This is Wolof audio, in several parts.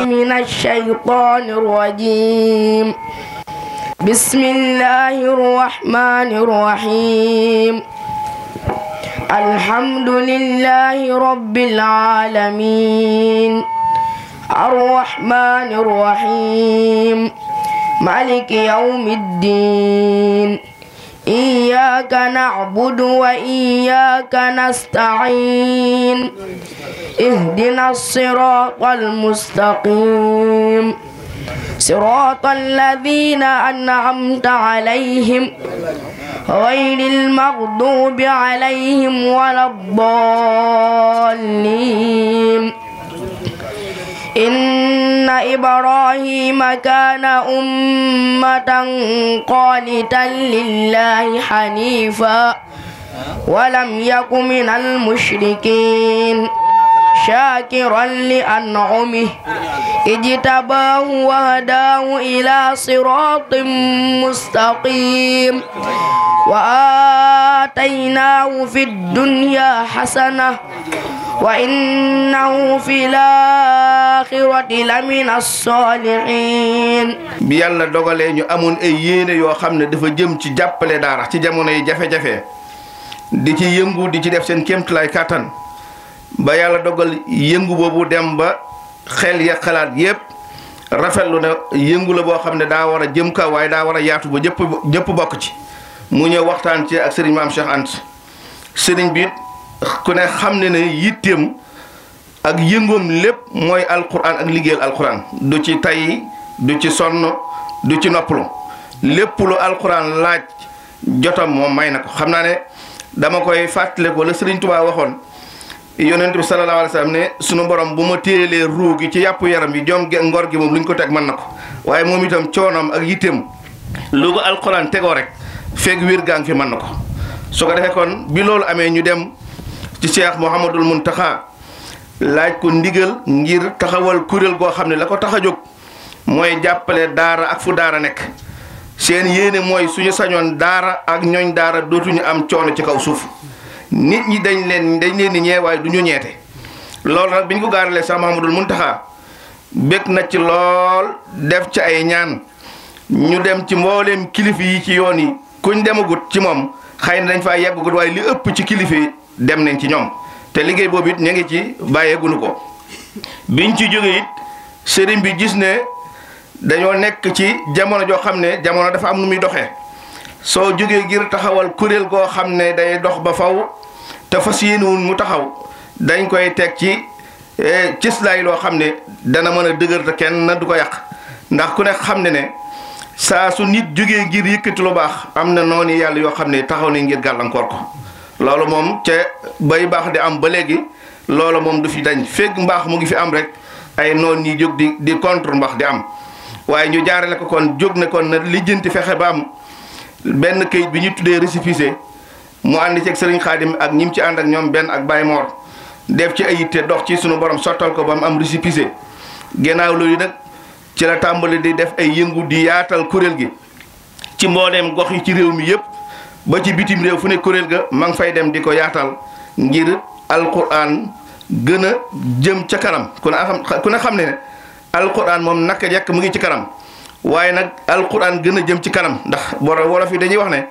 من الشيطان الرجيم. بسم الله الرحمن الرحيم. الحمد لله رب العالمين الرحمن الرحيم مالك يوم الدين إياك نعبد وإياك نستعين اهدنا الصراط المستقيم صراط الذين أنعمت عليهم غير المغضوب عليهم ولا الضالين. إن إبراهيم كان أمة قانتا لله حنيفا ولم يك من المشركين شاكرا لأنعمه اجتباه وهداه إلى صراط مستقيم وآتيناه في الدنيا حسنة وإنه في الآخرة لمن الصالحين. bi Yàlla dogalee ñu amoon ay yéene yoo xam ne dafa jëm ci jàppale daara ci jamono yi jafe-jafe di ci yëngu di ci def seen kéemtalaay kàttan ba Yàlla dogal yëngu boobu dem ba xel ya xalaat yépp rafetlu na yëngu la boo xam ne daa war a jëm kaw waaye daa war a yaatu ba ñëpp bokk ci mu ñëw waxtaan ci ak sëriñ Maam Cheikh Anta sëriñ bi ku ne xam ne yitteem ak yëngoom lépp mooy alquran ak liggéeyal alquran du ci tay du ci sonn du ci noppalu lépp lu alquran laaj jotam moom may na ko xam naa ne dama koy fàttale ko la sëriñ Tuubaa waxoon yonent bi sallallahu alayhi wa sallam ne sunu borom bu ma téelee ruu gi ci yàpp yaram bi jom ngor gi moom lu ñu ko teg mën na ko waaye moom itam coonoom ak yitteem lu ko alquran tegoo rek feeg wér gaa ngi fi mën na ko su ko defee kon bi loolu amee ñu dem ci Cheikh Mouhamadul Muntaxa laaj ko ndigal ngir taxawal kuréel goo xam ne la ko tax a jóg mooy jàppale daara ak fu daara nekk seen yéene mooy suñu sañoon daara ak ñooñ daara dootuñu am coono ci kaw suuf nit ñi dañ leen di ñee waaye du ñu ñeete loolu nag bi ñu ko gaaralee Cheikh Mouhamadul Muntaxa bég na ci lool def ci ay ñaan ñu dem ci mbooleem kilifa yi ci yoon yi kuñ demagut ci moom xëy na dañ faa yeggagut waaye li ëpp ci kilifa yi dem nañ ci ñoom te liggéey boobu it ñu ngi ci bàyyeegunu ko biñ ci jóge it sëriñ bi gis ne dañoo nekk ci jamono joo xam ne jamono dafa am nu muy doxee soo jógee ngir taxawal kuréel goo xam ne day dox ba faw te fas yéenewul mu taxaw dañ koy teg ci cislaay loo xam ne dana mën a dëgër te kenn du ko yàq ndax ku ne xam ne saa su nit jógee ngir yëkkati lu baax am na noonu yàlla yoo xam ne taxaw nañ ngir gàllankoor ko loolu moom ca bay baax di am ba léegi loolu moom du fi dañ fekk mbaax mu ngi fi am rek ay noon ñi jóg di contre mbaax di am waaye ñu jaarale ko kon jóg ne kon na lijjanti fexe ba am benn kayit bi ñu tuddee récépissé mu ànd ci ak sëriñ Xaadim ak ñim ci ànd ak ñoom benn ak Baye Mor def ci ay yitte dox ci sunu borom sottal ko ba mu am récépissé gannaaw loolu nag ci la tàmbali di def ay yëngu di yaatal kuréel gi ci mbooleem gox yi ci réew mi yëpp ba ci bitim réew fu ne kuréel ga ma ngi fay dem di ko yaatal ngir alquran gën a jëm ca kanam ku ne xam ne alquran moom naka jekk mu ngi ci kanam waaye nag alquran gën a jëm ci kanam ndax wolof yi dañuy wax ne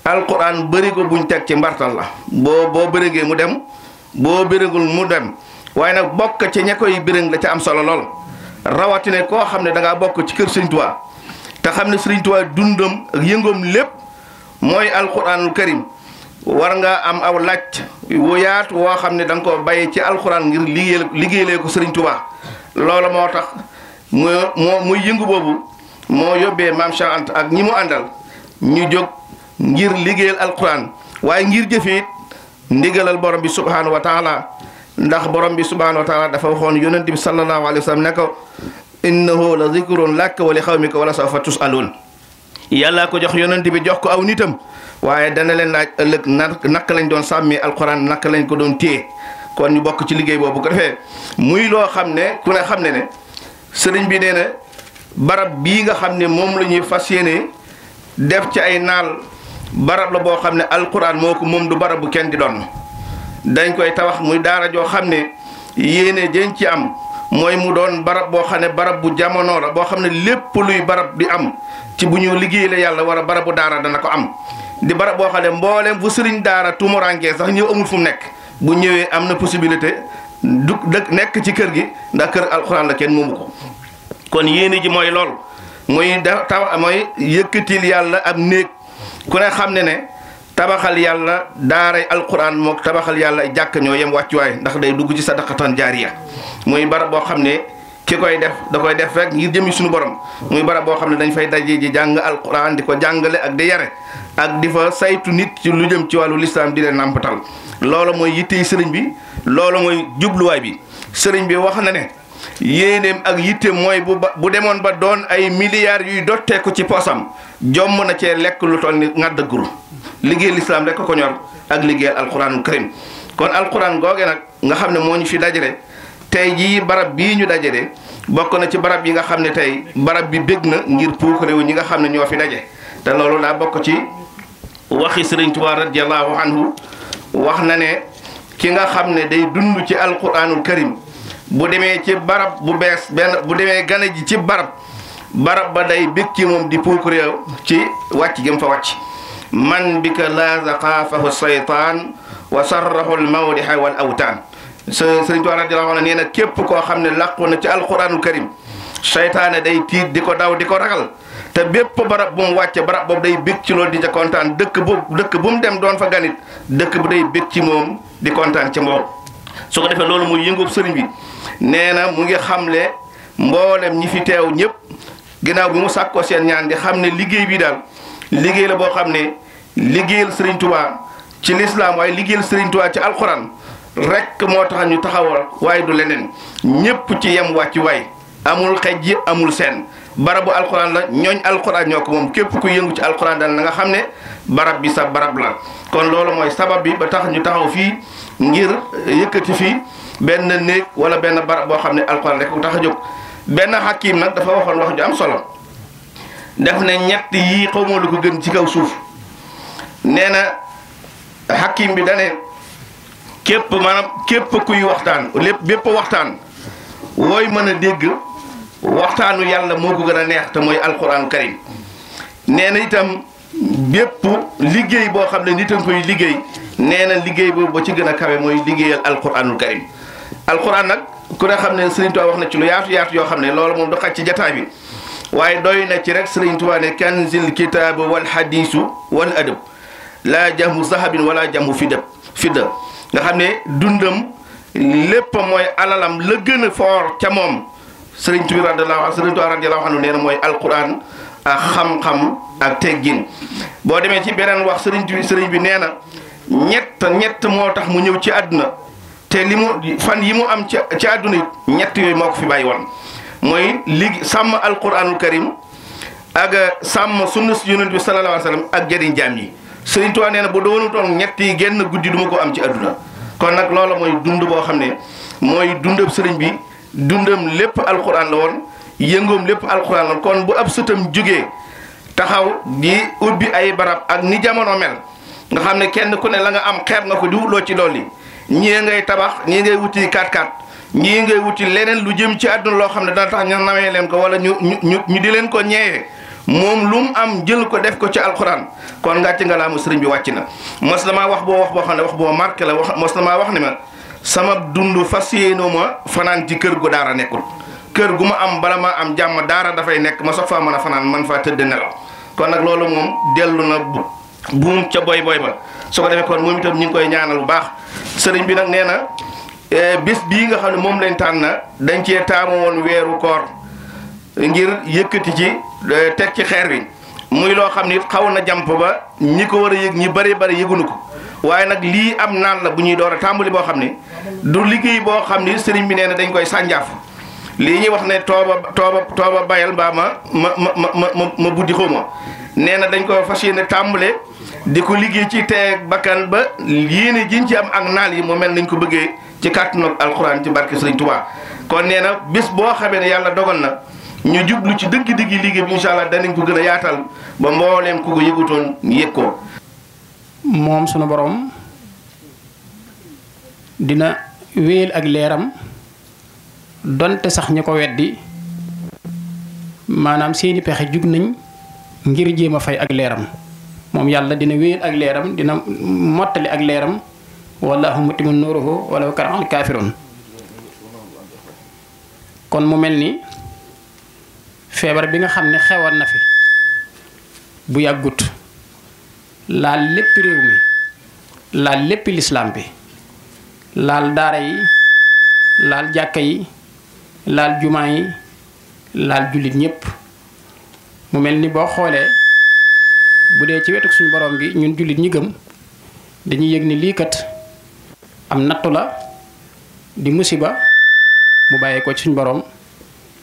alquran bëri ko buñ teg ci mbartal la boo bërégee mu dem boo bërégul mu dem waaye nag bokk ci ña koy bërëng la ca am solo lool rawatine koo xam ne da ngaa bokk ci kër Sëriñ Tuubaa te xam ne Sëriñ Tuubaa dundam ak yëngoom lépp mooy alquranul karim war nga am aw laaj wu yaatu woo xam ne da nga koo bàyyi ci alquran ngir liggéeylee ko Sëriñ Tuubaa loolu moo tax muy yëngu boobu moo yóbbee Maam Cheikh Anta ak ñi mu àndal ñu jóg ngir liggéeyal alquran waaye ngir jëfe it ndigalal borom bi subhanahu wa taala ndax borom bi subhanahu wa taala dafa waxoon yonent bi sallallahu alayhi wa sallam ne ko innahu la zikrun laka wa li xawmika wala sawfa tusalun yàlla ko jox yonent bi jox ko aw nitam waaye dana leen laaj ëllëg naka lañ doon sàmmi alquran naka lañ ko doon téye kon ñu bokk ci liggéey boobu ko defee muy loo xam ne ku ne xam ne sëriñ bi nee na barab bii nga xam ne moom la ñuy fas yéene def ci ay naal barab la boo xam ne alquran moo ko moom du barab bu kenn di doon dañ koy tabax muy daara joo xam ne yéene jën ci am mooy mu doon barab boo xam ne barab bu jamono la boo xam ne lépp luy barab di am ci bu ñu liggéey la yàlla war a barabu daara dana ko am di barab boo xam ne mbooleem fu sëriñ daara tumurankee sax ñëw amul fu mu nekk bu ñëwee am na possibilité du nekk ci kër gi ndax kër alxuraan la kenn moomu ko kon yéene ji mooy lool muy mooy yëkkatil yàlla ab néeg ku ne xam ne tabaxal yàlla daaray alquran mook tabaxal yàlla jàkk ñoo yem wàccuwaay ndax day dugg ci sadaqatan jaariya muy barab boo xam ne ki koy def da koy def rek ngir jëmi suñu borom muy barab boo xam ne dañ fay daje ji jàng alquran di ko jàngale ak di yare ak di fa saytu nit ci lu jëm ci wàllu lislaam di leen nàmpatal loolu mooy yittey sëriñ bi loolu mooy jubluwaay bi sëriñ bi wax na ne yéeneem ak yitteem mooy bu demoon ba doon ay milliards yuy dotteeku ci poosam jomm na cee lekk lu toll ni ngàdd guru liggéey lislaam rek ko ñor ak liggéeyal alquranul karim kon alquran googe nag nga xam ne moo ñu fi dajale tey jii barab bii ñu dajale bokk na ci barab yi nga xam ne tey barab bi bég na ngir puuk réew ñi nga xam ne ñoo fi daje te loolu daa bokk ci waxi Sëriñ Tuubaa radiyallahu anhu wax na ne ki nga xam ne day dund ci alquranul karim bu demee ci barab bu bees benn bu demee gane ji ci barab ba day bég ci moom di puuk réew ci wàcc gi mu fa wàcc man bika laa zaqaafahu saytaan wa sarrahu almawdiha wal awtaan Sëriñ Tuubaa radiyallaahu anhu nee na képp koo xam ne làqu na ci alquranul karim seytaane day tiit di ko daw di ko ragal te bépp barab bu mu wàcce barab boobu day bég ci loolu di ca kontaan dëkk bu mu dem doon fa ganit dëkk bu day bég ci moom di kontaan ci moom su ko defee loolu muy yëngub sëriñ bi nee na mu ngi xamle mboolem ñi fi teew ñëpp ginnaaw bi mu sàkkoo seen ñaan di xam ne liggéey bi daal liggéey la boo xam ne liggéeyal Sëriñ Tuubaa ci lislaam waaye liggéeyal Sëriñ Tuubaa ci alxuraan rek moo tax ñu taxawal waaye du leneen ñëpp ci yem wàcc waay amul xej ji amul seen barabu alxuraan la ñooñ alxuraan ñoo ko moom képp ku yëngu ci alxuraan daal na nga xam ne barab bi sa barab la kon loolu mooy sabab bi ba tax ñu taxaw fii ngir yëkkati fii benn néeg wala benn barab boo xam ne alxuraan rek ku tax a jóg benn xakim nag dafa waxoon wax ju am solo def ne ñett yii xawma lu ko gën ci kaw suuf nee na xakim bi dane képp kuy waxtaan bépp waxtaan wooy mën a dégg waxtaanu yàlla moo ko gën a neex te mooy alquran karim nee na itam bépp liggéey boo xam ne nit a koy liggéey nee na liggéey boobu ba ci gën a kawe mooy liggéeyal alquranul karim alquran nag ku ne xam ne Sëriñ Tuubaa wax na ci lu yaatu yoo xam ne loolu moom du xaj ci jataay bi waaye doy na ci rek Sëriñ Tuubaa ne kanzil kitaabu wal hadiisu wal adab laa jamu zahabin wala jamu fidda nga xam ne dundam lépp mooy alalam la gën a foor ca moom Sëriñ Tuubaa radiyallaahu anhu nee na mooy alquran ak xam-xam ak teggin boo demee ci beneen wax sëriñ bi nee na ñett moo tax mu ñëw ci àdduna te fan yi mu am ci àdduna it ñett yooyu moo ko fi bàyyi woon mooy sàmm alquranul karim ak sàmm sunna si yonent bi sallallaahu alayhi wa sallam ak jëriñ jaam yi Sëriñ Tuubaa nee na bu doonutoon ñett yi genn guddi du ma ko am ci àdduna kon nag loolu mooy dund boo xam ne mooy dundab sëriñ bi dundam lépp alquran la woon yëngoom lépp alquran la woon kon bu ab sëtam jógee taxaw di ubbi ay barab ak ni jamono mel nga xam ne kenn ku ne la nga am xeeb nga ko di wutloo ci dolli ñii ngay tabax ñii ngay wuti 4x4 ñii ngay wuti leneen lu jëm ci àdduna loo xam ne dana tax ñu nawee leen ko wala ñu di leen ko ñeewee moom lu mu am jël ko def ko ci alquran kon ngàcc nga laa mu sëriñ bi wàcc na mos la maa wax boo xam ne wax boo marqué la mos la maa wax ne ma sama dund fas yéenoo ma fanaan ci kër gu daara nekkul kër gu ma am bala ma am jàmm daara dafay nekk ma soog faa mën a fanaan man faa tëdd nelaw kon nag loolu moom dellu na buum ca boy ba su ko defee kon moom itam ñu ngi koy ñaanal bu baax sëriñ bi nag nee na bés bii nga xam ne moom lañ tànn dañ cee taamu woon weeru koor ngir yëkkati ci teg ci xeer bi muy loo xam ni xaw na jàmp ba ñi ko war a yëg ñi bari yëgunu ko waaye nag lii am naan la bu ñuy door a tàmbali boo xam ne du liggéey boo xam ni sëriñ bi nee na dañ koy sànjaaf lii ñuy wax ne tooba bayal mbaa ma buddi xawma nee na dañ ko fas yéene tàmbale di ko liggéey ci teeg bakkan ba yéene jiñ ci am ak naal yi mu mel nañ ko bëggee ci kàttanu alxuraan ci barke Sëriñ Tuubaa kon nee na bés boo xamee ne yàlla dogal na ñu jublu ci dëgg-dëgg liggéey bi incha allah danañ ko gën a yaatal ba mbooleem ku ko yëgutoon yëg ko. moom sunu borom dina wéyal ak leeram donte sax ñi ko weddi maanaam seeni pexe jug nañ ngir jéem a fay ak leeram moom yàlla dina wéyal ak leeram dina mottali ak leeram wallahu mutimmu nuruhu walaw karihal kaafiruun. kon mu mel ni feebar bi nga xam ne xewoon na fi bu yàggut laal lépp réew mi laal lépp lislaam bi laal daara yi laal jàkka yi laal jumaa yi laal jullit ñépp mu mel ni boo xoolee bu dee ci wetu suñu borom bi ñun jullit ñi gëm dañuy yëg ni lii kat am nattu la di musiba mu bàyyee ko ci suñu borom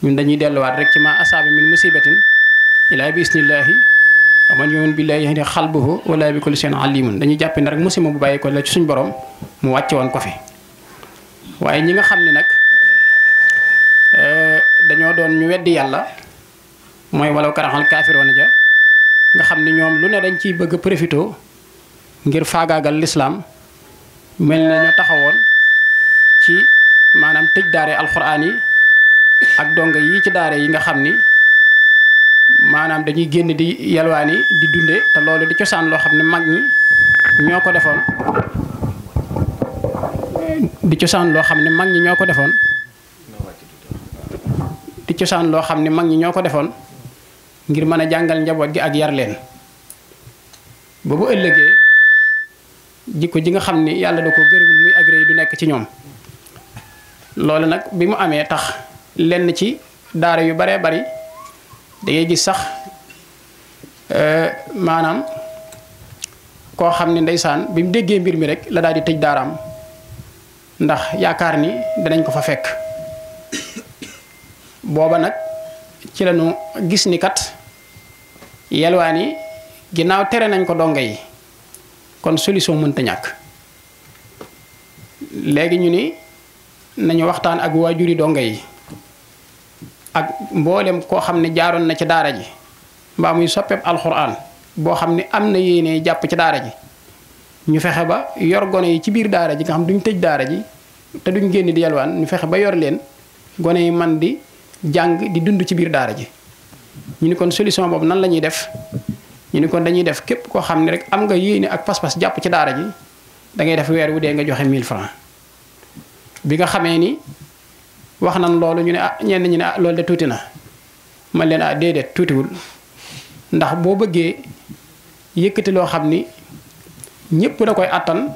ñun dañuy delluwaat rek ci ma asaaba min musibatin ilaa bi isnillaahi wa man yu'min billaahi yahdi qalbahu wala bi kulli shay'in alimun dañuy jàppe ne rek musiba bu bàyyee ko la ci suñu borom mu wàcce woon ko fi waaye ñi nga xam ne nag dañoo doon ñu weddi yàlla mooy walaw karihal kaafiruuna ja nga xam ne ñoom lu ne dañ ciy bëgg a profité ngir faagaagal lislaam mel na ñu taxawoon ci maanaam tëj daare alxuraan yi ak donga yi ci daare yi nga xam ni maanaam dañuy génn di yalwaani di dunde te loolu di cosaan loo xam ne mag ñi ñoo ko defoon di cosaan loo xam ne mag ñi ñoo ko defoon di cosaan loo xam ne mag ñi ñoo ko defoon ngir mën a jàngal njaboot gi ak yar leen ba bu ëllëgee jikko ji nga xam ni yàlla da ko gërëmul muy agré du nekk ci ñoom loolu nag bi mu amee tax lenn ci daara yu baree bari da ngay gis sax maanaam koo xam ne ndeysaan bi mu déggee mbir mi rek la daal di tëj daaraam ndax yaakaar ni danañ ko fa fekk booba nag ci lañu gis ni kat yelwaan yi ginnaaw tere nañ ko donga yi kon solution mënta ñàkk léegi ñu ni nañu waxtaan ak waajuri donga yi ak mboolem koo xam ne jaaroon na ci daara ji mbaa muy soppeeb alxuraan boo xam ne am na yéene jàpp ci daara ji ñu fexe ba yor gone yi ci biir daara ji nga xam duñ tëj daara ji te duñ génn di yalwaan ñu fexe ba yor leen gone yi man di jàng di dund ci biir daara ji ñu ni kon solution boobu nan la ñuy def ñu ni kon dañuy def képp koo xam ne rek am nga yéene ak pas-pas jàpp ci daara ji da ngay def weer wu dee nga joxe 1000 francs bi nga xamee ni wax nan loolu ñu ne ñenn ñi ne loolu de tuuti na man leen déedéet tuutiwul ndax boo bëggee yëkkati loo xam ni ñépp da koy attan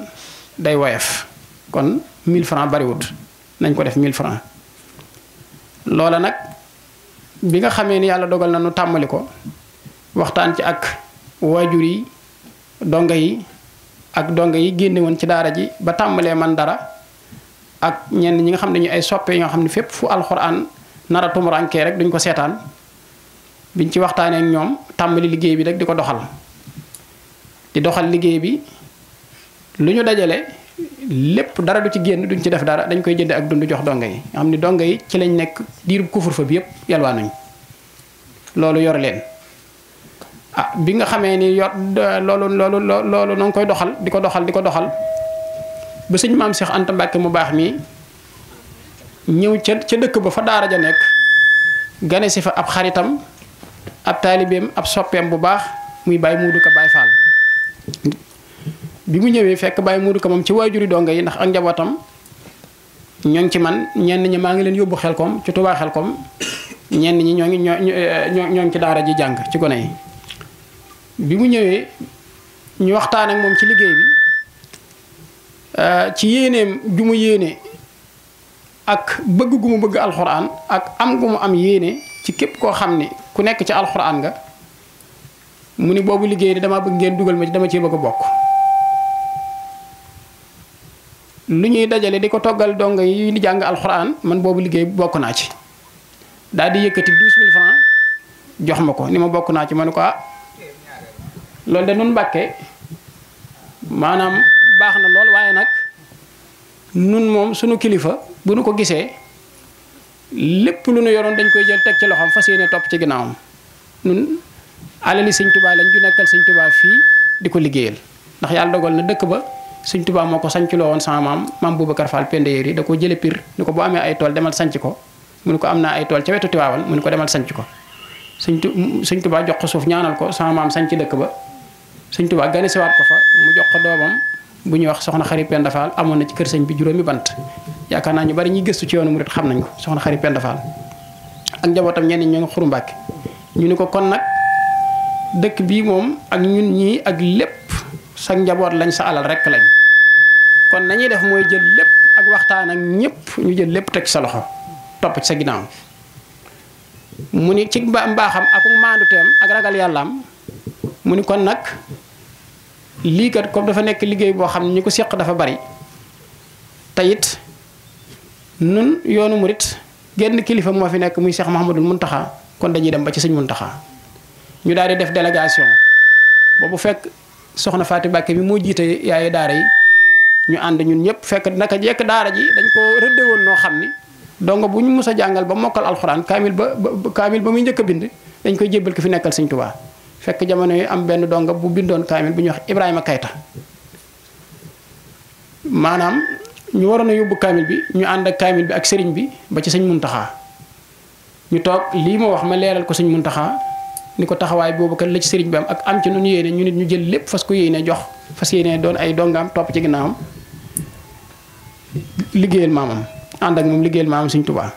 day woyof kon 1000 francs bariwut nañ ko def 1000 francs loola nag bi nga xamee ni yàlla dogal na nu tàmmali ko waxtaan ci ak waajur yi donga yi génne woon ci daara ji ba tàmbalee man dara ak ñenn ñi nga xam ne ñu ay soppe yoo xam ne fépp fu alxuraan nara tumurankee rek duñ ko seetaan biñ ci waxtaanee ak ñoom tàmbali liggéey bi rek di ko doxal liggéey bi lu ñu dajale lépp dara du ci génn duñ ci def dara dañ koy jënd ak dund jox donga yi nga xam ne donga yi ci lañ nekk diirub couvre-feu bi yépp yalwaanuñ loolu yor leen bi nga xamee ni yor loolu na nga koy doxal di ko doxal ba sëñ maam Cheikh Anta Mbàkke mu baax mi ñëw ca dëkk ba fa daara ja nekk gane si fa ab xaritam ab taalibeem ab soppeem bu baax muy Baye Muudu Ka Baye Fall bi mu ñëwee fekk Baye Muudu Ka moom ci waajuri donga yi ndax ak njabootam ñoo ngi ci man ñenn ñi maa ngi leen yóbbu Xelkom ci Touba Xelkom ñenn ñi ñoo ngi ci daara ji jàng ci gone yi bi mu ñëwee ñu waxtaan ak moom ci liggéey bi ci yéeneem ju mu yéene ak bëgg gu mu bëgg alxuraan ak am gu mu am yéene ci képp koo xam ni ku nekk ci alxuraan nga mu ni boobu liggéey di dama bëgg ngeen dugal ma ci dama cee bëgg a bokk lu ñuy dajale di ko toggal donga yi di jàng alxuraan man boobu liggéey bokk naa ci daal di yëkkati 12000 francs jox ma ko ni ma bokk naa ci ma ne ko loolu de nun Mbàkke maanaam baax na lool waaye nag nun moom sunu kilifa bu nu ko gisee lépp lu nu yoroon dañ koy jël teg ci loxoom fas yéene topp ci ginnaawam nun alali sëñ Tuubaa lañ ju nekkal sëñ Tuubaa fii di ko liggéeyal ndax yàlla dogal na dëkk ba sëñ Tuubaa moo ko sancloo woon sama maam Boubacar Fall Pendeyeer yi da ko jële Pire ni ko boo amee ay tool demal sanc ko mu ni ko am naa ay tool ca wetu Tiwaawan mu ni ko demal sanc ko sëñ Tuubaa jox ko suuf ñaanal ko sama maam sanc dëkk ba sëñ Tuubaa gane siwaat ko fa mu jox ko doomam bu ñuy wax soxna Xari Penda Fall amoon na ci kër sëñ bi juróomi bant yaakaar naa ñu bari ñuy gëstu ci yoonu murit xam nañ ko soxna Xari Penda Fall ak njabootam ñenn ñoo ngi Xuru Mbàkke ñu ni ko kon nag dëkk bii moom ak ñun ñii ak lépp sa njaboot lañ sa alal rek lañ kon nañuy def mooy jël lépp ak waxtaan ak ñëpp ñu jël lépp teg ci sa loxo topp ci sa ginnaaw mu ni ci mbaaxam ak maandu teem ak ragal yàllaam mu ni kon nag lii kat comme dafa nekk liggéey boo xam ne ñi ko seq dafa bari te it nun yoonu murit genn kilifa moo fi nekk muy Cheikh Mouhamadul Mountakha kon dañuy dem ba ci sëñ Mountakha ñu daal di def délégation boobu fekk soxna Faati Mbàkke bi moo jiite yaaye daara yi ñu ànd ñun ñëpp fekk naka jekk daara ji dañ ko rëdde woon noo xam ni donc bu ñu mus a jàngal ba mokkal alxuraan kaamil ba muy njëkk a bind dañ koy jébbal ko fi nekkal sëñ Tuubaa fekk jamono yi am benn donga bu bindoon kaamil bu ñuy wax Ibrahima Kayta maanaam ñu waroon a yóbbu kaamil bi ñu ànd ak kaamil bi ak sëriñ bi ba ci sëñ Muntaxa ñu toog lii ma wax ma leeral ko sëñ Muntaxa ni ko taxawaay boobu kat la ci sëriñ bi am ak am ci nu ñu yéene ñu nit ñu jël lépp fas ko yéene jox fas yéene doon ay dongaam topp ci ginnaawam liggéeyal maamam ànd ak moom liggéeyal maamam sëñ Tuubaa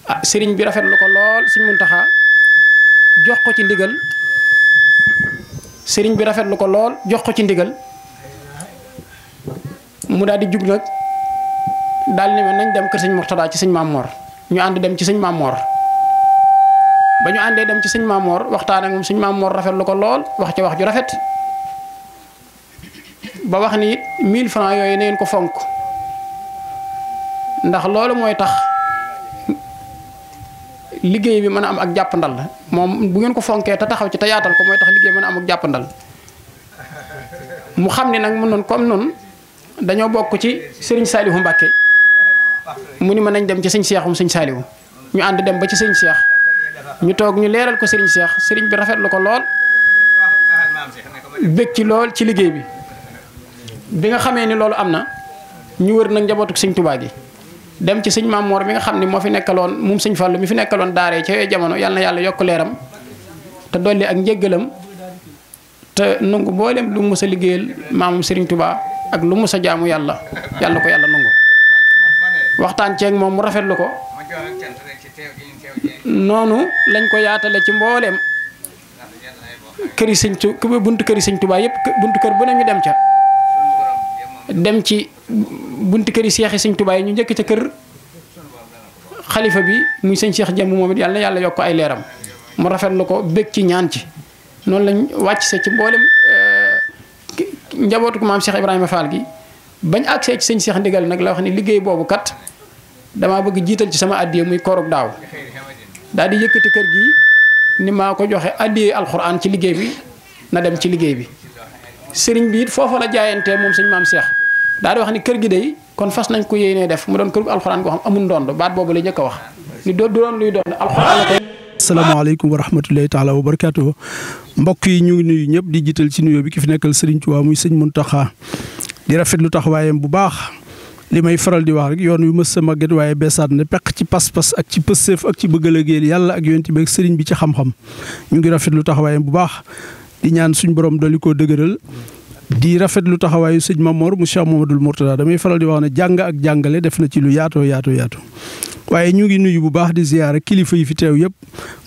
ah sëriñ bi rafetlu ko lool sëñ Muntaxa jox ko ci ndigal sëriñ bi rafetlu ko lool jox ko ci ndigal mu daal di jug nag daal ni ma nañ dem kër sëñ Murtada ci sëñ Maam Mor ñu ànd dem ci sëñ Maam Mor ba ñu àndee dem ci sëñ Maam Mor waxtaan ak moom sëñ Maam Mor rafetlu ko lool wax ca wax ju rafet ba wax ni it 1000 francs yooyu na ngeen ko fonk ndax loolu mooy tax liggéey bi mën a am ak jàppandal moom bu ngeen ko fonkee te taxaw ci te yaatal ko mooy tax liggéey mën a am ak jàppandal mu xam ne nag mu noonu comme noonu dañoo bokk ci sëriñ Saalihu Mbàkke mu ni ma nañ dem ci sëñ Seexum sëñ Saalihu ñu ànd dem ba ci sëñ Seex ñu toog ñu leeral ko sëriñ Seex sëriñ bi rafetlu ko lool bég ci lool ci liggéey bi nga xamee ni loolu am na ñu wër nag njabootuk sëñ Tuubaa gi dem ci sëñ Maam Moor mi nga xam ne moo fi nekkaloon moom sëñ Fallu mi fi nekkaloon daaree ca yooyu jamono yàlla na yàlla yokk leeram te dolli ak njéggalam te nangu mboolem lu mus a liggéeyal maamam Sëriñ Tuubaa ak lu mus a jaamu yàlla yàlla ko yàlla nangu waxtaan ceeg moom mu rafetlu ko noonu lañ ko yaatale ci mbooleem këri sëñ buntu këri sëñ Tuubaa yëpp buntu kër bu ne ñu dem ca dem ci bunti kër yi seexi sëñ Tuubaa yi ñu njëkk ca kër xalifa bi muy sëñ Seex Jëmb moom it yàlla na yàlla yokk ay leeram mu rafetlu ko bég ci ñaan ci noonu lañ wàcc se ci mboolem njabootu ko maam Cheikh Ibrahima Fall gi bañ agsee ci sëñ Seex ndigal nag la wax ni liggéey boobu kat damaa bëgg jiital ci sama addiye muy koorug daaw daal di yëkkati kër gi ni maa ko joxe addiye alxuraan ci liggéey bi na dem ci liggéey bi sëriñ bi it foofa la jaayantee moom sëñ maam Cheikh daal di wax ni kër gi day kon fas nañ ko yéenee def mu doon kër gu alxuraan goo xam amul ndondo baat boobu la njëkk a wax ni doo doon luy doon alxuraan la koy. asalaamaaleykum wa rahmatulahi taala wa barakaatu mbokk yi ñu ngi nuyu ñëpp di jiital ci nuyoo bi ki fi nekkal Sëriñ Tuubaa muy sëñ Muntaxa di rafetlu taxawaayam bu baax li may faral di wax rek yoon wi mës sa màgget waaye beesaat ne peq ci pas-pas ak ci pësseef ak ci bëgg a liggéeyal yàlla ak yonent bi ak sëriñ bi ci xam-xam ñu ngi rafetlu taxawaayam bu baax di ñaan suñ borom dali koo dëgëral di rafetlu taxawaayu sëñ Mamor mu Cheikh Mamadul Mourtada damay faral di wax ne jàng ak jàngale def na ci lu yaatoo waaye ñu ngi nuyu bu baax di ziyaara kilifa yi fi teew yëpp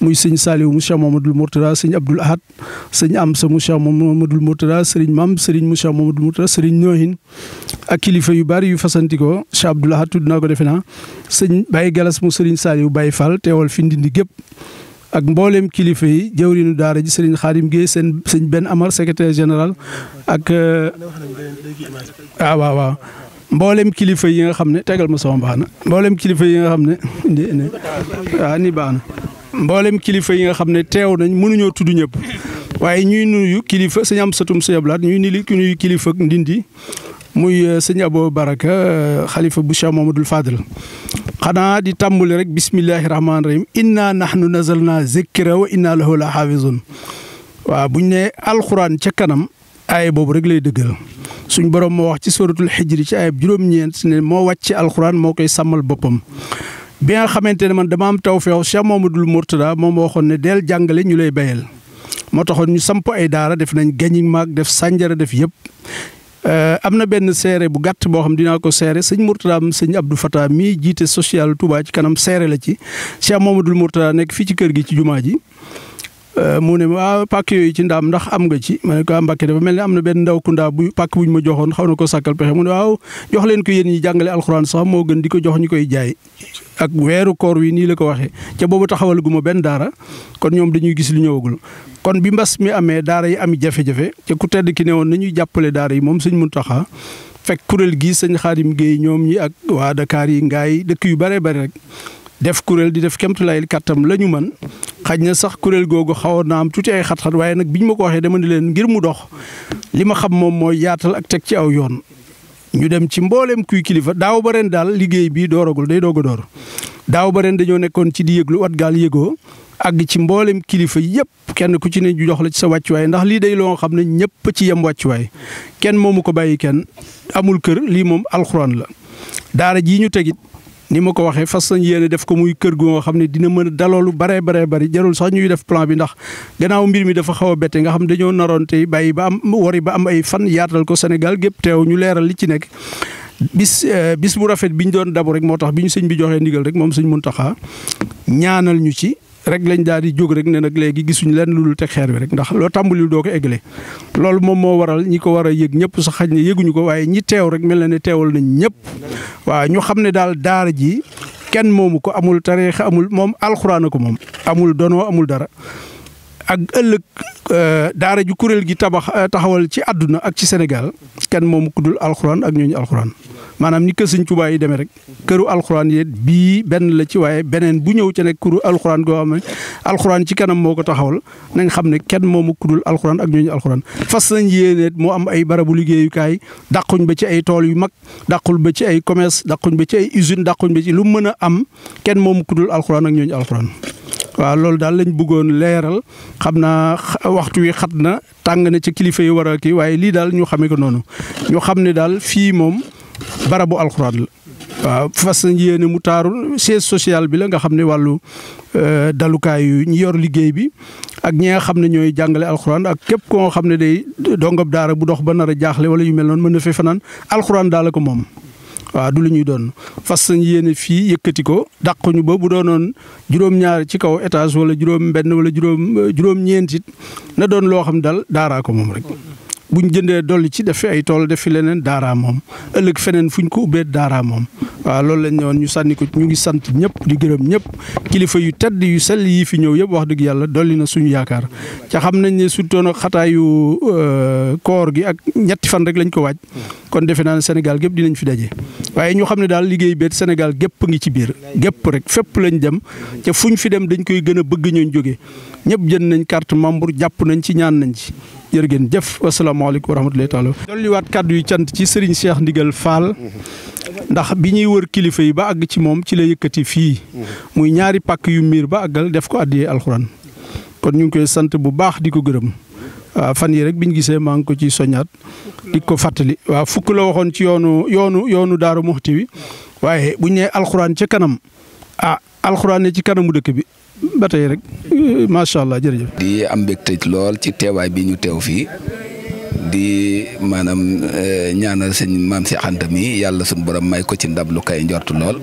muy sëñ Saliou mu Cheikh Mamadul Mourtada sëñ Abdoul Ahad sëñ Amsa mu Cheikh Mamadul Mourtada sëriñ Mam sëriñ mu Cheikh Mamadul Mourtada sëriñ Noohin ak kilifa yu bari yu fasantikoo Cheikh Abdoul Ahad tudd naa ko defe naa sëñ Baye Galas mu sëriñ Saliou Baye Fall teewal fi Ndindi gépp ak mbooleem kilifa yi jawriñu daara ji sëriñ Xaadim Guèye sëñ Ben Amar secrétaire général ak waaw mboolem kilifa yi nga xam ne tegal ma sama baax na mboolem kilifa yi nga xam ne ni baax na mboolem kilifa yi nga xam ne teew nañ mënuñoo tudd ñëpp waaye ñuy nuyu kilifa sëñ am satum sëñ Ablaat ñuy nuyu kilifa Ndindi muy sëñ Abo Baraka xalifa bu Cheikh Mamadou Fadel xanaa di tàmbali rek bismillahi rahmaani rahim inna nahnu nazalna zikra wa inna lahu la xaafizun waaw buñ ne alxuraan ca kanam aaya boobu rek lay dëggal suñ borom moo wax ci suratul xijri ci aayab juróom-ñeent ne moo wàcc alxuraan moo koy sàmmal boppam bi nga xamante ne man dama am tawfeex Cheikh Mamadou Mourtada moom moo waxoon ne deel jàngale ñu lay bayal moo taxoon ñu samp ay daara def nañ gañi maag def sànjara def yëpp am na benn seere bu gàtt boo xam dinaa ko seere sëñ Mourtada sëñ Abdou Fatah mii jiite social Touba ci kanam seere la ci Cheikh Mamadou Mourtada nekk fii ci kër gi ci jumaa ji mu ne ma pàkk yooyu ci ndaam ndax am nga ci ma ne ko Mbàkke dafa mel ni am na benn ndaw ku ndaa bu pàkk buñ ma joxoon xaw na ko sàkkal pexe mu ne waaw jox leen ko yéen ñi jàngale alxuraan sax moo gën di ko jox ñu koy jaay ak weeru koor wi nii la ko waxee ca boobu taxawal gu ma benn daara kon ñoom dañuy gis lu ñëwagul kon bi mbas mi amee daara yi ami jafe-jafe ca ku tedd ki ne woon nañuy jàppale daara yi moom sëñ Muntaxa fekk kuréel gi sëñ Xaadim Géey ñoom ñi ak waa Dakar yi ngaay dëkk yu bare bare rek def kuréel di def kemtulaayil kàttam la ñu mën xaj na sax kuréel googu xawoon na am tuuti ay xat-xat waaye nag biñ ma ko waxee dama ne leen ngir mu dox li ma xam moom mooy yaatal ak teg ci aw yoon ñu dem ci mbooleem kuy kilifa daaw ba ren daal liggéey bi dooragul day doog a door daaw ba ren dañoo nekkoon ci di yëglu wat gaal yëgoo àgg ci mbooleem kilifa yëpp kenn ku ci ne ñu jox la ci sa wàccuwaay ndax lii day loo xam ne ñëpp ci yem wàccuwaay kenn moomu ko bàyyi kenn amul kër lii moom alxuraan la daara jii ñu tegit ni ma ko waxee fas nañ yéene def ko muy kër gu nga xam ne dina mën a daloolu baree bari jarul sax ñuy def plan bi ndax gannaaw mbir mi dafa xaw a bette nga xam dañoo naroon tey bàyyi ba am wari ba am ay fan yaatal ko Sénégal gépp teew ñu leeral li ci nekk bis bu rafet bi ñu doon dabu rek moo tax bi ñu sëñ bi joxee ndigal rek moom sëñ Muntaxa ñaanal ñu ci rek lañ daal di jóg rek ne nag léegi gisuñ leen lu dul teg xeer bi rek ndax loo tàmbali doo ko eggale loolu moom moo waral ñi ko war a yëg ñëpp sax xaj ne yëguñu ko waaye ñi teew rek mel na ne teewal nañ ñëpp waaw ñu xam ne daal daara ji kenn moomu ko amul tariixa amul moom alxuraan ko moom amul donoo amul dara ak ëllëg daara ju kuréel gi taxawal ci àdduna ak ci Sénégal kenn moomu ku dul alxuraan ak ñooñu alxuraan maanaam ni kër Sëñ Tuubaa yi demee rek këru alxuraan yi bii benn la ci waaye beneen bu ñëw ca nekk këru alxuraan goo xam ne alxuraan ci kanam moo ko taxawal nañ xam ne kenn moomu ku dul alxuraan ak ñooñu alxuraan fas nañ yéene moo am ay barabu liggéeyukaay dàquñ ba ci ay tool yu mag dàqul ba ci ay commerce dàquñ ba ci ay usine dàquñ ba ci lu mën a am kenn moomu ku dul alxuraan ak ñooñu alxuraan waaw loolu daal lañ bëggoon leeral xam naa waxtu wi xat na tàng na ci kilifa yi war a kii waaye lii daal ñu xamee ko noonu ñu xam ne daal fii moom barabu alxuraan la waaw fas yéene mu taaru siège social bi la nga xam ne wàllu dalukaay yu ñi yor liggéey bi ak ñi nga xam ne ñooy jàngale alxuraan ak képp koo xam ne day dongab daara bu dox ba nar a jaaxle wala yu mel noonu mën na fee fanaan alxuraan daal ko moom. waaw du lu ñuy doon fas yéene fii yëkkati ko dàquñu ba bu doonoon juróom-ñaar ci kaw étage wala juróom-benn wala juróom-ñeent it na doon loo xam daal daaraa ko moom rek. buñ jëndee dolli ci def fi ay tool def fi leneen daaraa moom ëllëg feneen fuñ ko ubbee daaraa moom waaw loolu lañ ñëwoon ñu sànni ko ñu ngi sant ñëpp di gërëm ñëpp kilifa yu tedd yu sell yi fi ñëw yëpp wax dëgg yàlla dolli na suñu yaakaar ca xam nañ ne surtout nag xataayu koor gi ak ñetti fan rek lañ ko waaj kon defe naa ne Sénégal gépp dinañ fi daje waaye ñu xam ne daal liggéey beet Sénégal gépp ngi ci biir gépp rek fépp lañ dem ca fuñ fi dem dañ koy gën a bëgg ñooñ jógee ñëpp jënd nañ carte membre jàpp nañ ci ñaan nañ ci jërë ngeen jëf wasalaamaaleykum wa rahmatulahi taala dolliwaat kàddu yu cant ci Serigne Cheikh Ndigal Fall ndax bi ñuy wër kilifa yi ba àgg ci moom ci la yëkkati fii muy ñaari pàkk yu miir ba àggal def ko addiyee alxuraan kon ñu ngi koy sant bu baax di ko gërëm waaw fan yi rek biñ gisee maa ngi ko ci soññaat di ko fàttali waaw fukk la waxoon ci yoonu Daaru Muxti wi waaye buñ nee alxuraan ca kanam alxuraan ne ci kanamu dëkk bi ba tey rek macha allah jërëjëf. di am mbégte lool ci teewaay bi ñu teew fii di maanaam ñaanal sëñ maam si Anta mi yàlla suñu borom may ko ci ndab lu kay njortu lool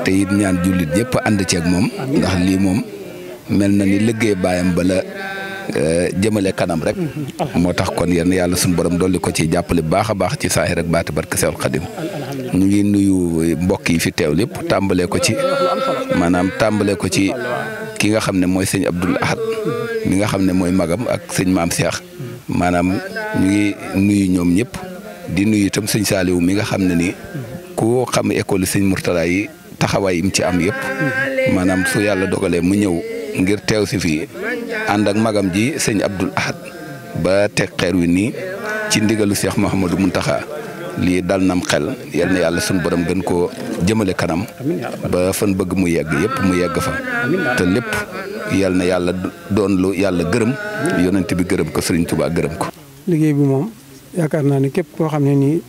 te it ñaan jullit ñëpp ànd ceeg moom ndax lii moom mel na ni liggéey baayam bala jëmale kanam rek moo tax kon yéen yàlla suñu borom dolli ko ci jàppale bu baax a baax ci saahir ak baati barke Seexul Xadim ñu ngi nuyu mbokk yi fi teew lépp tàmbalee ko ci ki nga xam ne mooy sëñ Abdoul Ahad mi nga xam ne mooy magam ak sëñ maam Cheikh maanaam ñu ngi nuyu ñoom ñëpp di nuyu itam sëñ Saliou mi nga xam ne ni ku xam école sëñ Mourtada yi taxawaay yi mu ci am yëpp maanaam su yàlla dogalee mu ñëw ngir teew si fii ànd ak magam ji sëñ Abdoul Ahad ba teg xeer wi nii ci ndigalu Cheikh Mouhamadou Mountakha lii dal nam xel yal na yàlla suñu borom gën koo jëmale kanam ba fan bëgg mu yegg yëpp mu yegg fa te lépp yal na yàlla doon lu yàlla gërëm yonent bi gërëm ko Sëriñ Tuubaa gërëm ko. liggéey bi moom yaakaar naa ne képp koo xam ne nii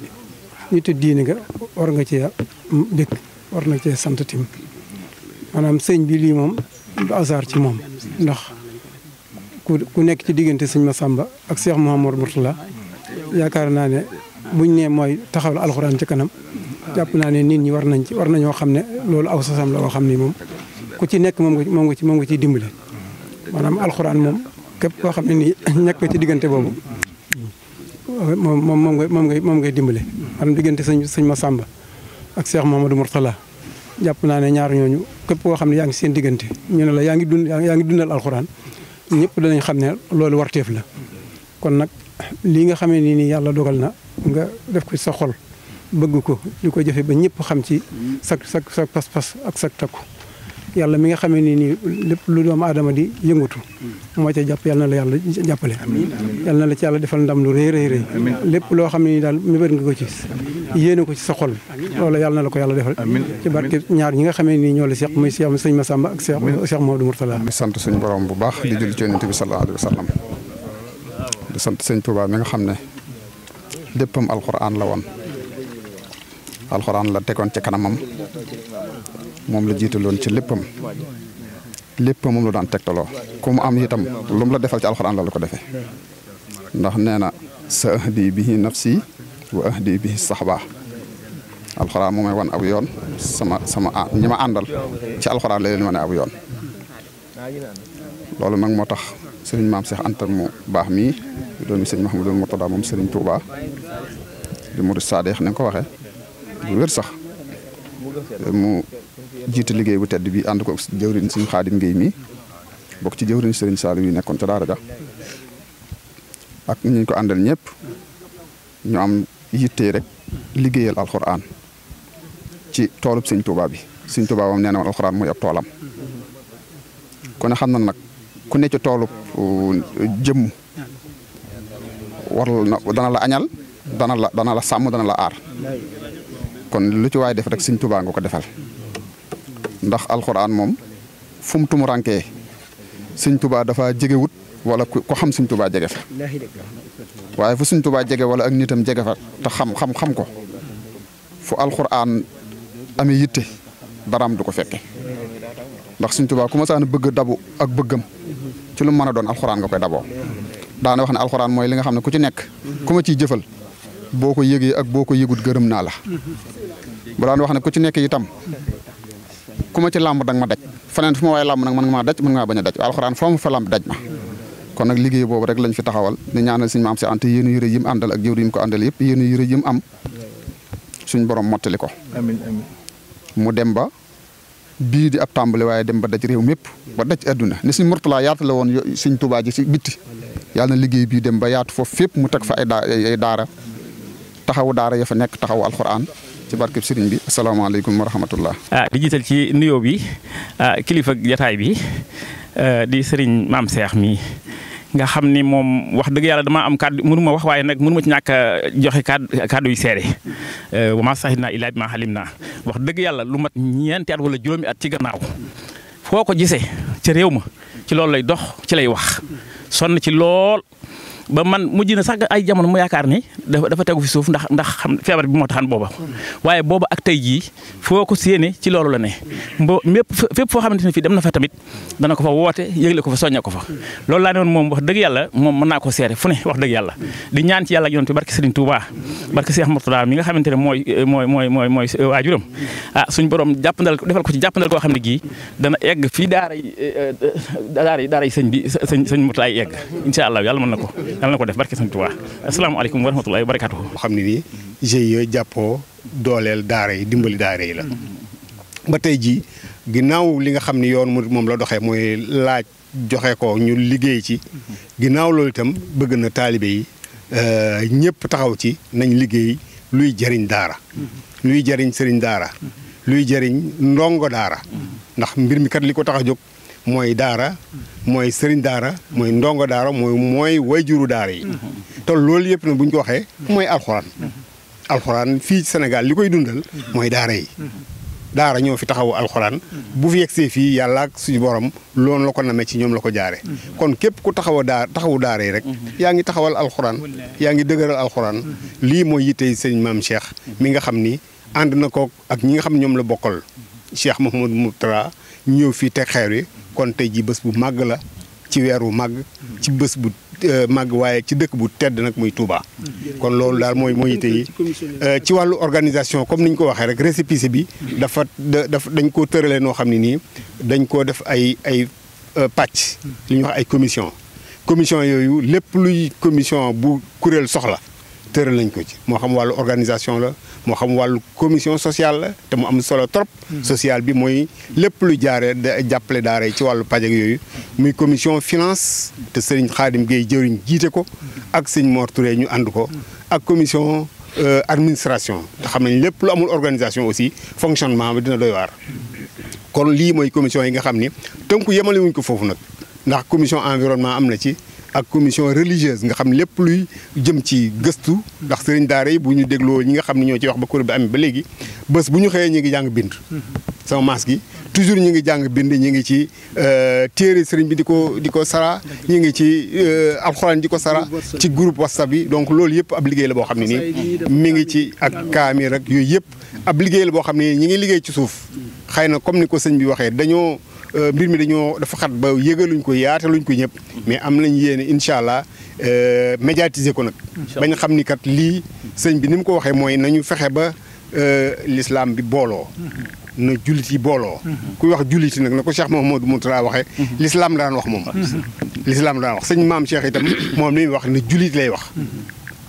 nitu diine nga war nga cee dëkk war na cee sant tim maanaam sëñ bi lii moom du hasard ci moom ndax ku nekk ci diggante sëñ Massamba ak Cheikh Mouhamadou Mourtala yaakaar naa ne buñ ne mooy taxawal alxuraan ci kanam jàpp naa ne nit ñi war nañoo xam ne loolu aw sasam la woo xam ni moom ku ci nekk moom nga ciy dimbale maanaam alxuraan moom képp koo xam ne nii ñàkk nga ci diggante boobu moom ngay dimbale maanaam diggante sëñ Massamba ak Cheikh Mouhamadou Mourtala jàpp naa ne ñaar ñooñu képp koo xam ne yaa ngi seen diggante ñu ne la yaa ngi dundal alxuraan ñëpp danañ xam ne loolu warteef la kon nag lii nga xamee ni nii yàlla dogal na nga def ko sa xol bëgg ko di ko jëfe ba ñëpp xam ci sa pas-pas ak sa takku yàlla mi nga xamee ni nii lépp lu doomu aadama di yëngatu moo ca jàpp yàlla na la yàlla jàppale yàlla na la ci yàlla defal ndam lu rëy rëy lépp loo xam ne ni daal mébét nga ko ci yéene ko ci sa xol loolu yàlla na la ko yàlla defal ci barke ñaar ñi nga xamee nii ñoo la seq muy sëñ Massamba ak Cheikh Mouhamadou Mourtala. di sant suñu borom bu baax di julli ci Yonent bi sallallahu alayhi wa sallam di sant sëñ Touba mi nga xam ne léppam alxuraan la woon alxuraan la tegoon ci kanamam moom la jiitaloon ci léppam moom la daan tegtaloo ku mu am itam lu mu la defal ci alxuraan la ko defee ndax nee na sa ahdi bihi nafsi wa ahdi bihi saxba alxuraan moo may wan ab yoon sama ñi ma àndal ci alxuraan la leen wane ab yoon loolu nag moo tax sëriñ maam Cheikh Anta mu baax mii doomi sëriñ Mouhamadou Mourtada moom sëriñ Touba di murid Saadix ni nga ko waxee bu wér sax mu jiite liggéey bu tedd bi ànd ko jëwriñ sëriñ Xaadim Ngay mi bokk ci jëwriñ sëriñ Saliou yi nekkoon ca daara ja ak ñu ko àndal ñëpp ñu am yitte rek liggéeyal alxuraan ci toolub sëriñ Touba bi sëriñ Touba moom nee na alxuraan mooy ab toolam ku ne xam na nag ku ne ci toolub jëmm dana la añal dana la sàmm dana la aar kon lu ci waay def rek sëriñ Touba nga ko defal ndax alxuraan moom fu mu tumurankee sëriñ Touba dafa jegewut wala ko xam sëriñ Touba jege fa waaye fu sëriñ Touba jege wala ak nitam jege fa te xam ko fu alxuraan amee yitte daraam du ko fekke ndax sëriñ Touba ku ma saan bëgg dabu ak bëggam ci lu mu mën a doon alxuraan nga koy daboo daana wax ne alxuraan mooy li nga xam ne ku ci nekk ku ma ciy jëfal boo ko yëgee ak boo ko yëgut gërëm naa la bu daan wax ne ku ci nekk itam ku ma ci làmb danga ma daj feneen fu ma waaye làmb nag mën nga maa daj mën ngaa bañ a daj alxuraan foo mu fa làmb daj ma kon nag liggéey boobu rek lañ fi taxawal di ñaanal suñu maam si ante yéen yu rëy yim àndal ak jëwriñ ko àndal yëpp yéen yu rëy yim am suñ borom mottali ko mu dem ba bii di ab tàmbali waaye dem ba daj réew mépp ba daj adduna ni suñ Mourtala yaatu la woon suñ Touba ji si bitti yàlla na liggéey bii dem ba yaatu foofu fépp mu teg fa ay daara taxawu daara ya fa nekk taxawu alxuraan ci barkeb sëriñ bi asalaamaaleykum wa rahmatullah. di jiital ci nuyoo bi kilifa jataay bi di sëriñ maam Cheikh mi nga xam ni moom wax dëgg yàlla dama am kàddu mënu ma wax waaye nag mënu ma ci ñàkk a joxe kàddu yu seede wa maa shahidnaa illaa bimaa alimnaa wax dëgg yàlla lu mat ñeenti at wala juróomi at ci gannaaw foo ko gisee ci réew ma ci loolu lay dox ci lay wax sonn ci lool. ba man mujj na sax ay jamono mu yaakaar ni dafa tegu fi suuf ndax xam feebar bi moo taxan booba waaye booba ak tey jii foo ko séenee ci loolu la ne fépp foo xamante ne fii dem na fa tamit dana ko fa woote yëgle ko fa soñña ko fa loolu laa ne woon moom wax dëgg yàlla moom mën naa ko seere fu ne wax dëgg yàlla di ñaan ci yàlla ak yonent barke Serigne Touba barke Cheikh Mourtada mi nga xamante ne mooy waajuram suñ borom jàppandal defal ko ci jàppandal koo xam ne gii dana egg fii daara yi sëñ bi sëñ Mourtada ay egg incha allah yàlla mën na ko yàlla na ko def barke Sëñ Tuubaa asalaamaaleykum wa rahmatullahi wa barakaatuhu. xam ne nii GIE jàppoo dooleel daara yi dimbali daara yi la ba tey jii ginnaaw li nga xam ni yoon moom la doxee mooy laaj joxe ko ñu liggéey ci ginnaaw loolu itam bëgg na taalibe yi ñëpp taxaw ci nañ liggéey luy jëriñ daara luy jëriñ sëriñ daara luy jëriñ ndongo daara ndax mbir mi kat li ko tax a jóg mooy daara mooy sëriñ daara mooy ndongo daara mooy wayjuru daara yi te loolu yëpp na bu ñu ko waxee mooy alxuraan alxuraan fii Sénégal li koy dundal mooy daara yi. daara ñoo fi taxawu alxuraan bu fi yegsee fii yàlla ak suñu borom loolu la ko namee ci ñoom la ko jaare kon képp ku taxawu daara yi rek yaa ngi taxawal alxuraan yaa ngi dëgëral alxuraan lii mooy yittey sëñ maam Cheikh mi nga xam ni ànd na ko ak ñi nga xam ne ñoom la bokkal Cheikh Mouhamadou Mourtada ñëw fii teg xeer wi kon tey ji bés bu màgg la ci weer wu màgg ci bés bu màgg waaye ci dëkk bu tedd nag muy Touba kon loolu daal mooy yitte yi ci wàllu organisation comme ni ñu ko waxee rek récépissé bi dafa dañ koo tëralee noo xam ne nii dañ koo def ay pàcc li ñuy wax ay commission yooyu lépp luy commission bu kuréel soxla tëral nañ ko ci moo xam wàllu organisation la moo xam wàllu commission sociale la te mu am solo trop sociale bi mooy lépp lu jaaree jàppale daara yi ci wàllu pajak yooyu muy commission finance te sëriñ Xaadim Gueye jëriñ jiite ko ak sëñ Mor Touré ñu ànd ko ak commission administration te xam nañ lépp lu amul organisation aussi fonctionnement bi dina doy waar kon lii mooy commission yi nga xam ni tënku yemale wuñ ko foofu nag ndax commission environnement am na ci ak commission religieuse nga xam lépp luy jëm ci gëstu ndax sëriñ daara yi bu ñu dégloo ñi nga xam ne ñoo ci wax ba kuréel bi amee ba léegi bés bu ñu xëyee ñu ngi jàng bind sama maas gi toujours ñu ngi jàng bind ñu ngi ci téere sëriñ bi di ko sara ñu ngi ci alxuraan di ko sara ci groupe WhatsApp bi donc loolu yëpp ab liggéey la boo xam ne nii mi ngi ci ak kaamir rek yooyu yëpp ab liggéey la boo xam ne ñi ngi liggéey ci suuf xëy na comme ni ko sëñ bi waxee dañoo mbir mi dafa xat ba yëgaluñ ko yaataluñ ko ñëpp mais am nañ yéene incha allah médiatiser ko nag bañ xam ni kat lii sëñ bi ni mu ko waxee mooy nañu fexe ba l'islam bi booloo na jullit yi booloo kuy wax jullit yi nag na ko Cheikh Mouhamadou Mourtada waxee l'islam daan wax moom l'islam daan wax sëñ maam Cheikh itam moom li muy wax ne jullit lay wax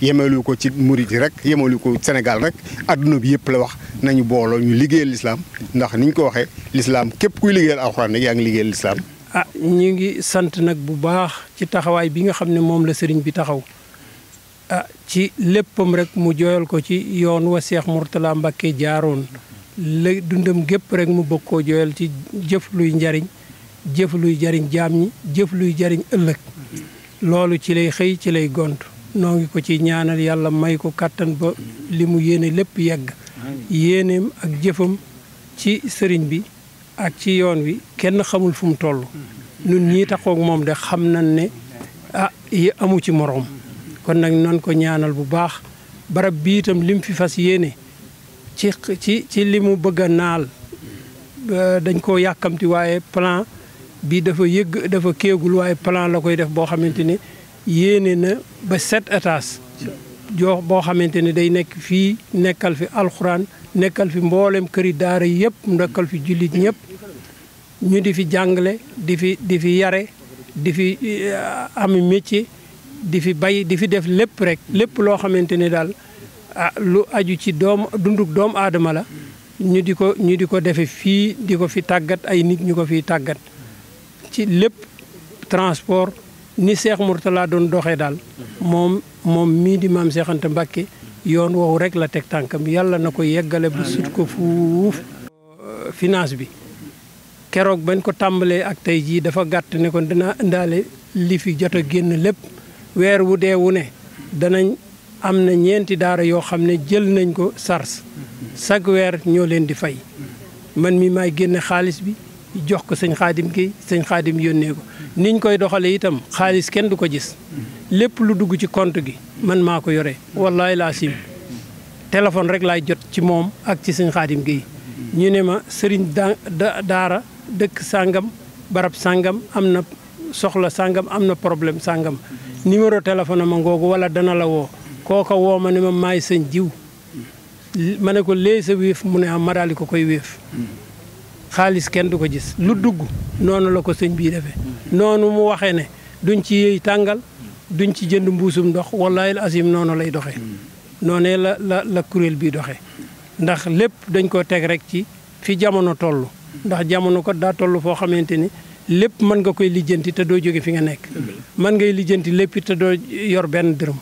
yemalu ko ci murit yi rek yemalu ko Sénégal rek adduna bi yëpp la wax nañu booloo ñu liggéeyal lislaam ndax ni ñu ko waxee lislaam képp kuy liggéeyal alxuraan rek yaa ngi liggéeyal lislaam ñu ngi sant nag bu baax ci taxawaay bi nga xam ne moom la sëriñ bi taxaw ci léppam rek mu jooyal ko ci yoon wa Cheikh Mourtada Mbacké jaaroon la dundam gépp rek mu bëgg koo jooyal ci jëf luy njariñ jëf luy jariñ jaam ñi jëf luy jariñ ëllëg loolu ci lay xëy ci lay gont noo ngi ko ci ñaanal yàlla may ko kàttan ba li mu yéene lépp yegg yéeneem ak jëfam ci sëriñ bi ak ci yoon wi kenn xamul fu mu toll nun ñii taxoog moom de xam nañ ne yi amu ci moroom kon nag nan ko ñaanal bu baax barab bi itam lim fi fas yéene ci li mu bëgg a naal dañ koo yàkkamti waaye plan bi dafa kéegul waaye plan la koy def boo xamante ne yéene na ba 7 étages boo xamante ne day nekk fii nekkal fi alxuraan nekkal fi mboolem këri daara yëpp nekkal fi jullit ñëpp ñu di fi jàngale di fi yare di fi ami métier di fi bay di fi def lépp rek lépp loo xamante ne daal lu aju ci dunduk doomu aadama la ñu di ko defe fii di ko fi tàggat ay nit ñu ko fiy tàggat ci lépp transport ni Cheikh Mourtada doon doxee daal moom mii di maam Cheikh Anta Mbacké yoon woowu rek la teg tànkam yàlla na ko yeggale bu sut ko fuuf finance bi keroog bañ ko tàmbalee ak tey jii dafa gàtt ne kon dina indaale li fi jot a génn lépp weer wu dee wu ne danañ am na 4 daara yoo xam ne jël nañ ko sars chaque weer ñoo leen di fay man mi maay génne xaalis bi jox ko sëñ Xaadim Gueye sëñ Xaadim yónnee ko niñ koy doxalee itam xaalis kenn du ko gis lépp lu dugg ci compte gi man maa ko yore wallaay laa sim téléphone rek laay jot ci moom ak ci sëñ Xaadim Gueye ñu ne ma sëriñ daara dëkk sàngam barab sàngam am na soxla sàngam am na problème sàngam numéro téléphone ma ngoogu wala dana la woo kooka woo ma ne ma maay sëñ jiw ma ne ko léegi sa wéef mu ne am ma daal di ko koy wéef xaalis kenn du ko gis lu dugg noonu la ko sëñ bii defee noonu mu waxee ne duñ ci yëy tàngal duñ ci jënd mbuusum ndox wallahi asim noonu lay doxee noonee la kuréel bii doxee ndax lépp dañ ko teg rek ci fi jamono toll ndax jamono ko daa toll foo xamante ni lépp mën nga koy lijjanti te doo jóge fi nga nekk mën ngay lijjanti lépp te doo yor benn dërëm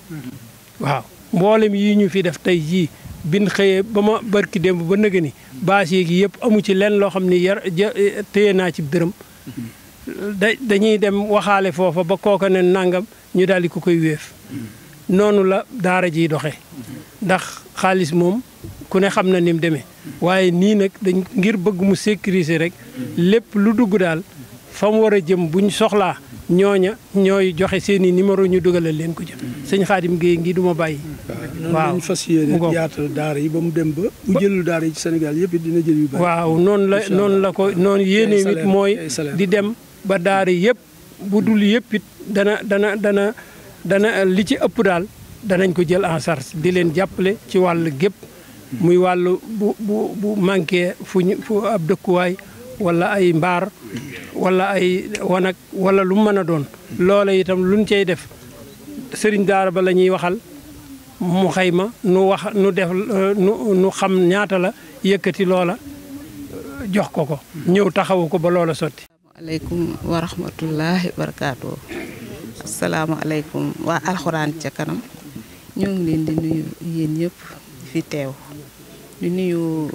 waaw mboolem yii ñu fi def tey jii bin xëyee ba ma barki démb ba nëgë ni baas yi yëpp amu ci lenn loo xam ni téye naa ci dërëm dañuy dem waxaale foofa ba kooka ne nangam ñu daal di ko koy wéef noonu la daara jiy doxe ndax xaalis moom ku ne xam na ni mu demee waaye nii nag dañ ngir bëgg mu sécuriser rek lépp lu dugg daal fa mu war a jëm buñ soxlaa ñooña ñooy joxe seeni numéro ñu dugalal leen ko jëm sëñ Xaadim Guèye ngi duma bàyyi. waaw noonu fas yéene yaatal daara yi ba mu dem ba bu jëlul daara yi ci Sénégal yëpp dina jël yu bari. waaw noonu la ko noonu yéene it mooy di dem ba daara yëpp bu dul yëpp it dana li ci ëpp daal danañ ko jël en charge di leen jàppale ci wàll gépp muy wàllu bu manqué fu ab dëkkuwaay wala ay mbaar wala ay wanag wala lu mën a doon loola itam luñ cay def sëriñ daara ba la ñuy waxal mu xayma nu xam ñaata la yëkkati loola jox ko ñëw taxawu ko ba loola sotti. asalaamaaleykum wa rahmatullahi barakaatu. asalaamaaleykum waa alxuraan ca kanam ñoo ngi leen di nuyu yéen ñëpp fi teew di nuyu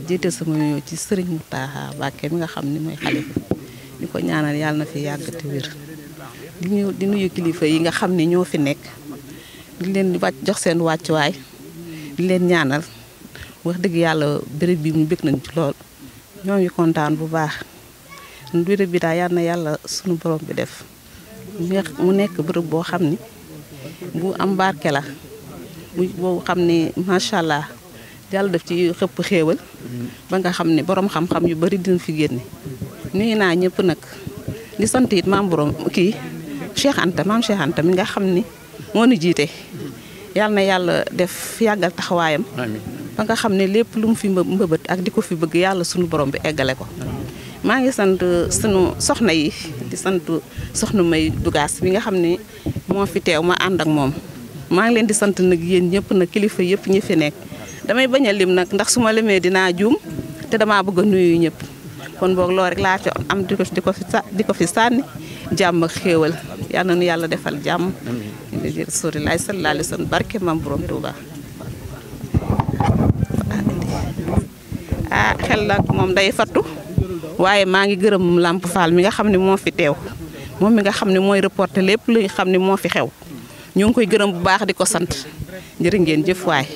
jiite sama nuyoo ci sëriñ Mountakha Mbacké mi nga xam ni mooy xalifa di ko ñaanal yàlla na fi yàgg te wér di nuyu kilifa yi nga xam ne ñoo fi nekk di leen jox seen wàccuwaay di leen ñaanal wax dëgg yàlla béréb bi mu bëgg nañ ci lool ñoo ngi kontaan bu baax béréb bi daal yal na yàlla sunu borom bi def mu nekk bërëb boo xam ni bu am barke la boo xam ni macha allah yàlla def ci xëpp xéewal ba nga xam ne borom xam-xam yu bari dina fi génne nuyu naa ñëpp nag di sant it maam borom kii maam Cheikh Anta mi nga xam ni moo nu jiite yàlla na yàlla def yàggal taxawaayam ba nga xam ne lépp lu mu fi mbëbët ak di ko fi bëgg yàlla sunu borom bi eggale ko. maa ngi sant sunu soxna yi di sant soxna May Dugaas bi nga xam ne moo fi teew ma ànd ak moom maa ngi leen di sant nag yéen ñëpp nag kilifa yëpp ñi fi nekk damay bañ a lim nag ndax su ma limee dinaa juum te damaa bëgg a nuyu ñëpp kon boog loolu rek laa ci am di ko fi sànni jàmm ak xéewal yal na nu yàlla defal jàmm di Rasuulullaahi sallallaahu alayhi wa sallam barke Maam Borom Tuuba xel nag moom day fattu waaye maa ngi gërëm Lamp Fall mi nga xam ne moo fi teew moom mi nga xam ne mooy reporter lépp li nga xam ne moo fi xew ñu ngi koy gërëm bu baax di ko sant jërë ngeen jëf waay